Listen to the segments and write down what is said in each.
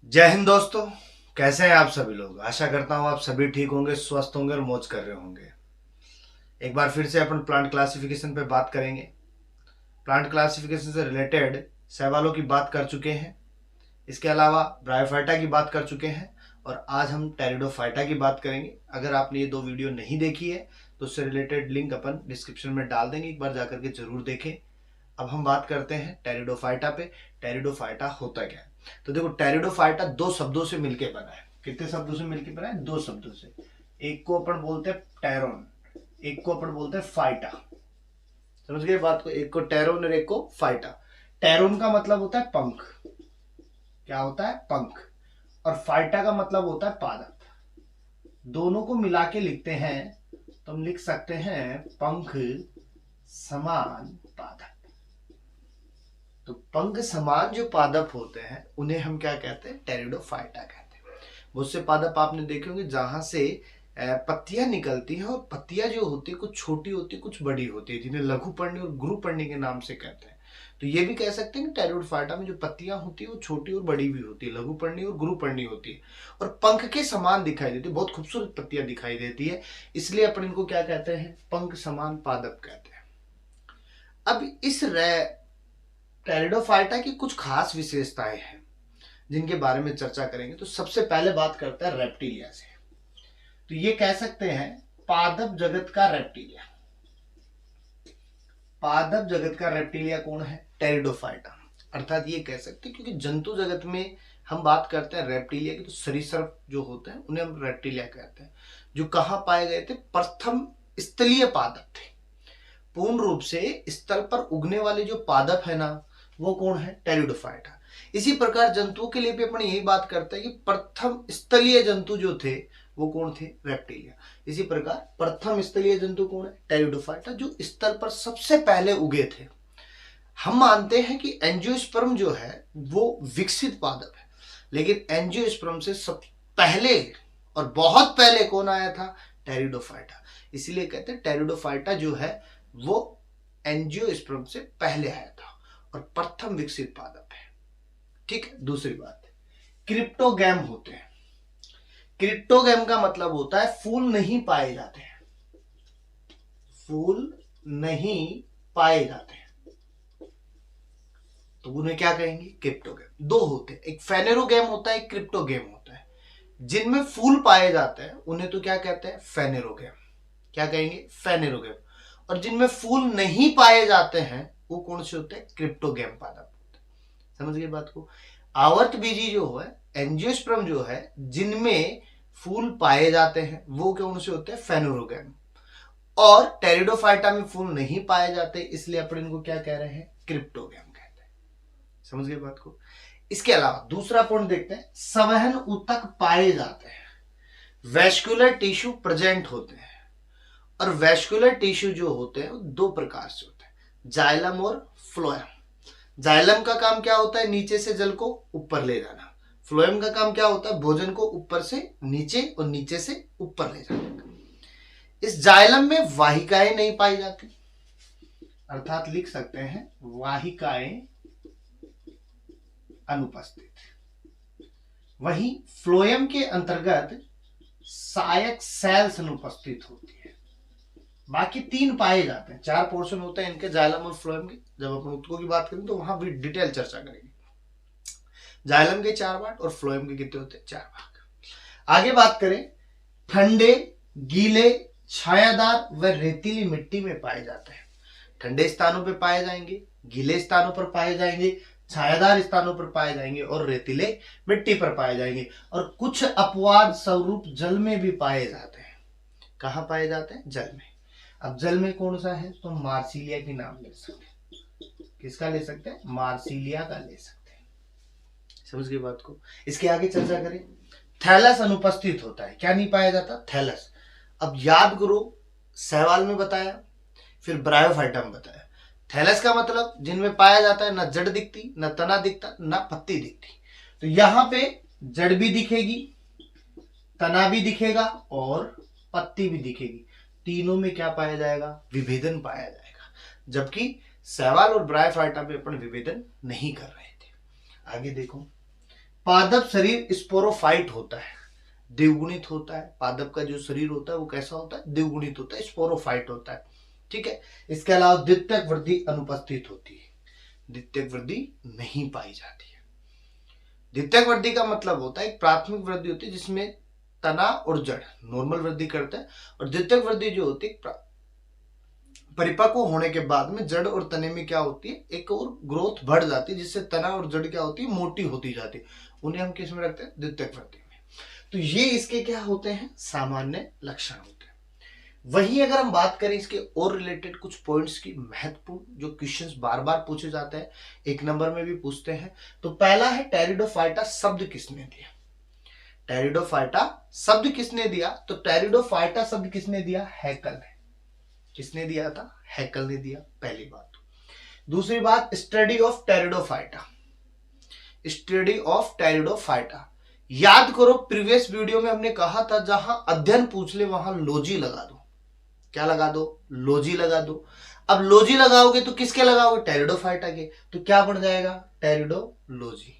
जय हिंद दोस्तों। कैसे हैं आप सभी लोग। आशा करता हूं आप सभी ठीक होंगे, स्वस्थ होंगे और मौज कर रहे होंगे। एक बार फिर से अपन प्लांट क्लासिफिकेशन पे बात करेंगे। प्लांट क्लासिफिकेशन से रिलेटेड सवालों की बात कर चुके हैं। इसके अलावा ब्रायोफाइटा की बात कर चुके हैं और आज हम टेरिडोफाइटा की बात करेंगे। अगर आपने ये दो वीडियो नहीं देखी है तो उससे रिलेटेड लिंक अपन डिस्क्रिप्शन में डाल देंगे, एक बार जाकर के जरूर देखें। अब हम बात करते हैं टेरिडोफाइटा पे। टेरिडोफाइटा होता क्या है? तो देखो, टेरिडोफाइटा दो शब्दों से मिलकर बना है। कितने शब्दों से मिलकर बना है? दो शब्दों से। एक को अपन बोलते हैं टेरोन, एक को अपन बोलते हैं फाइटा। समझ गए बात को? एक को टेरोन और एक को फाइटा। टेरोन का मतलब होता है पंख। क्या होता है? पंख। और फाइटा का मतलब होता है पादप। दोनों को मिला के लिखते हैं तो हम लिख सकते हैं पंख समान पादप। तो पंख समान जो पादप होते हैं उन्हें हम क्या कहते हैं? टेरिडोफाइटा कहते हैं। बहुत से पादप आपने देखे होंगे जहां से पत्तियां निकलती हैं, और पत्तियां जो होती है कुछ छोटी होती है कुछ बड़ी होती है, जिन्हें लघु पर्णी और गुरु पर्णी के नाम से कहते हैं। तो ये भी कह सकते हैं कि टेरिडोफाइटा में जो पत्तियां होती है वो छोटी और बड़ी भी होती है, लघु पर्णी और गुरु पर्णी होती है, और पंख के समान दिखाई देती है। बहुत खूबसूरत पत्तियां दिखाई देती है, इसलिए अपन इनको क्या कहते हैं? पंख समान पादप कहते हैं। अब इस टेरिडोफाइटा की कुछ खास विशेषताएं हैं जिनके बारे में चर्चा करेंगे। तो सबसे पहले बात करते हैं रेप्टिलिया से। तो ये कह सकते हैं पादप जगत का रेप्टिलिया। पादप जगत का रेप्टिलिया कौन है? टेरिडोफाइटा। अर्थात ये कह सकते हैं, क्योंकि जंतु जगत में हम बात करते हैं रेप्टिलिया की, तो सरीसृप जो होते हैं उन्हें हम रेप्टिलिया कहते हैं। जो कहां पाए गए थे? प्रथम स्थलीय पादप थे। पूर्ण रूप से स्थल पर उगने वाले जो पादप है ना, वो कौन है? टेरिडोफाइटा। इसी प्रकार जंतुओं के लिए भी अपन यही बात करते हैं कि प्रथम स्थलीय जंतु जो थे वो कौन थे? रेप्टिलिया। इसी प्रकार प्रथम स्थलीय जंतु कौन है? टेरिडोफाइटा, जो स्थल पर सबसे पहले उगे थे। हम मानते हैं कि एंजियोस्पर्म जो है वो विकसित पादप है, लेकिन एंजियोस्पर्म से सब पहले और बहुत पहले कौन आया था? टेरिडोफाइटा। इसलिए कहते हैं टेरिडोफाइटा जो है वो एंजियोस्पर्म से पहले आया था और प्रथम विकसित पादप है। ठीक है। दूसरी बात, क्रिप्टोगैम होते हैं। क्रिप्टोगैम का मतलब होता है फूल नहीं पाए जाते हैं। फूल नहीं पाए जाते हैं तो उन्हें क्या कहेंगे? क्रिप्टोगैम। दो होते हैं, एक फेनेरोगैम होता है, एक क्रिप्टोगैम होता है। जिनमें फूल पाए जाते हैं उन्हें तो क्या कहते हैं? फेनेरोगैम। क्या कहेंगे? फेनेरोगैम। और जिनमें फूल नहीं पाए जाते हैं वो कौन से होते हैं? क्रिप्टोगैम पादप होते हैं। समझ गए बात को? आवर्त बीजी जो है, एंजियोस्पर्म जो है, जिनमें फूल पाए जाते हैं वो कौन से होते हैं? फेनेरोगैम। और टेरिडोफाइटा में फूल नहीं पाए जाते, इसलिए अपन इनको क्या कह रहे हैं? क्रिप्टोगैम कहते हैं। समझ गए बात को? इसके अलावा दूसरा पॉइंट देखते हैं, संवहन ऊतक पाए जाते हैं, वैस्कुलर टिश्यू प्रेजेंट होते हैं। और वैस्कुलर टिश्यू जो होते हैं वो दो प्रकार से होते हैं, जाइलम और फ्लोएम। जाइलम का काम क्या होता है? नीचे से जल को ऊपर ले जाना। फ्लोएम का काम क्या होता है? भोजन को ऊपर से नीचे और नीचे से ऊपर ले जाने का। इस जाइलम में वाहिकाएं नहीं पाई जाती, अर्थात लिख सकते हैं वाहिकाएं अनुपस्थित। वहीं फ्लोएम के अंतर्गत सहायक सेल्स अनुपस्थित होती है। बाकी तीन पाए जाते हैं। चार पोर्शन होते हैं इनके, जाइलम और फ्लोएम के। जब अपन ऊतकों की बात करेंगे तो वहां भी डिटेल चर्चा करेंगे। जाइलम के 4 भाग और फ्लोएम के कितने होते हैं? 4 भाग। आगे बात करें, ठंडे, गीले, छायादार व रेतीली मिट्टी में पाए जाते हैं। ठंडे स्थानों पर पाए जाएंगे, गीले स्थानों पर पाए जाएंगे, छायादार स्थानों पर पाए जाएंगे और रेतीले मिट्टी पर पाए जाएंगे। और कुछ अपवाद स्वरूप जल में भी पाए जाते हैं। कहां पाए जाते हैं? जल में। अब जल में कौन सा है? तो मार्सिलिया की नाम ले सकते हैं। किसका ले सकते हैं? मार्सिलिया का ले सकते हैं। समझ गए बात को? इसके आगे चर्चा करें, थैलस अनुपस्थित होता है। क्या नहीं पाया जाता? थैलस। अब याद करो, सवाल में बताया, फिर ब्रायोफाइटा में बताया। थैलस का मतलब जिनमें पाया जाता है, ना जड़ दिखती, ना तना दिखता, ना पत्ती दिखती। तो यहां पे जड़ भी दिखेगी, तना भी दिखेगा और पत्ती भी दिखेगी। तीनों में क्या पाया जाएगा? विभेदन पाया जाएगा। जबकि सवाल और ब्रायोफाइटा में अपन विभेदन नहीं कर रहे थे। आगे देखो, पादप शरीर स्पोरोफाइट होता है, द्विगुणित होता है। पादप का जो शरीर होता है वो कैसा होता है? द्विगुणित होता है, स्पोरोफाइट होता है। ठीक है। इसके अलावा द्वितीयक वृद्धि अनुपस्थित होती है, द्वितीयक वृद्धि नहीं पाई जाती है। द्वितीयक वृद्धि का मतलब होता है एक प्राथमिक वृद्धि होती है जिसमें तना और जड़ नॉर्मल वृद्धि करते हैं, और द्वितीयक वृद्धि जो होती है परिपक्व होने के बाद में जड़ और तने में क्या होती है? एक और ग्रोथ बढ़ जाती है, जिससे तना और जड़ क्या होती है? मोटी होती जाती है। उन्हें हम किस में रखते हैं? द्वितीयक वृद्धि में। तो ये इसके क्या होते हैं? सामान्य लक्षण होते हैं। वहीं अगर हम बात करें इसके और रिलेटेड कुछ पॉइंट्स की, महत्वपूर्ण जो क्वेश्चंस बार बार पूछे जाते हैं, एक नंबर में भी पूछते हैं, तो पहला है टेरिडोफाइटा शब्द किसने दिया? टेरिडोफाइटा शब्द किसने दिया? तो टेरिडोफाइटा शब्द किसने दिया? हैकल ने। किसने दिया था? हैकल ने दिया, पहली बात। दूसरी बात, study of pteridophyta, study of pteridophyta. याद करो प्रीवियस वीडियो में हमने कहा था जहां अध्ययन पूछ ले वहां लॉजी लगा दो। क्या लगा दो? लॉजी लगा दो। अब लॉजी लगाओगे तो किसके लगाओगे? टेरिडोफाइटा के। तो क्या बन जाएगा? टेरिडोलॉजी।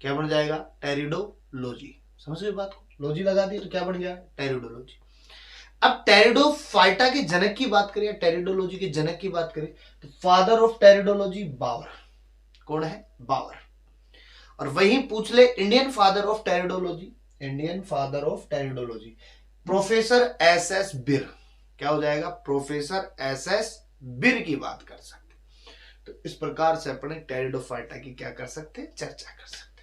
क्या बन जाएगा? टेरिडोलॉजी। समझ गए बात को? लॉजी लगा दी तो क्या बन गया? टेरिडोलॉजी। अब टेरिडोफाइटा के जनक की बात करें, टेरिडोलॉजी के जनक की बात करें, तो फादर ऑफ टेरिडोलॉजी बावर। कौन है? बावर। और वहीं पूछ ले Indian father of pteridology, Indian father of pteridology professor S S बिर। क्या हो जाएगा? प्रोफेसर एस एस बिर की बात कर सकते। तो इस प्रकार से अपने टेरिडोफाइटा की क्या कर सकते हैं? चर्चा कर सकते।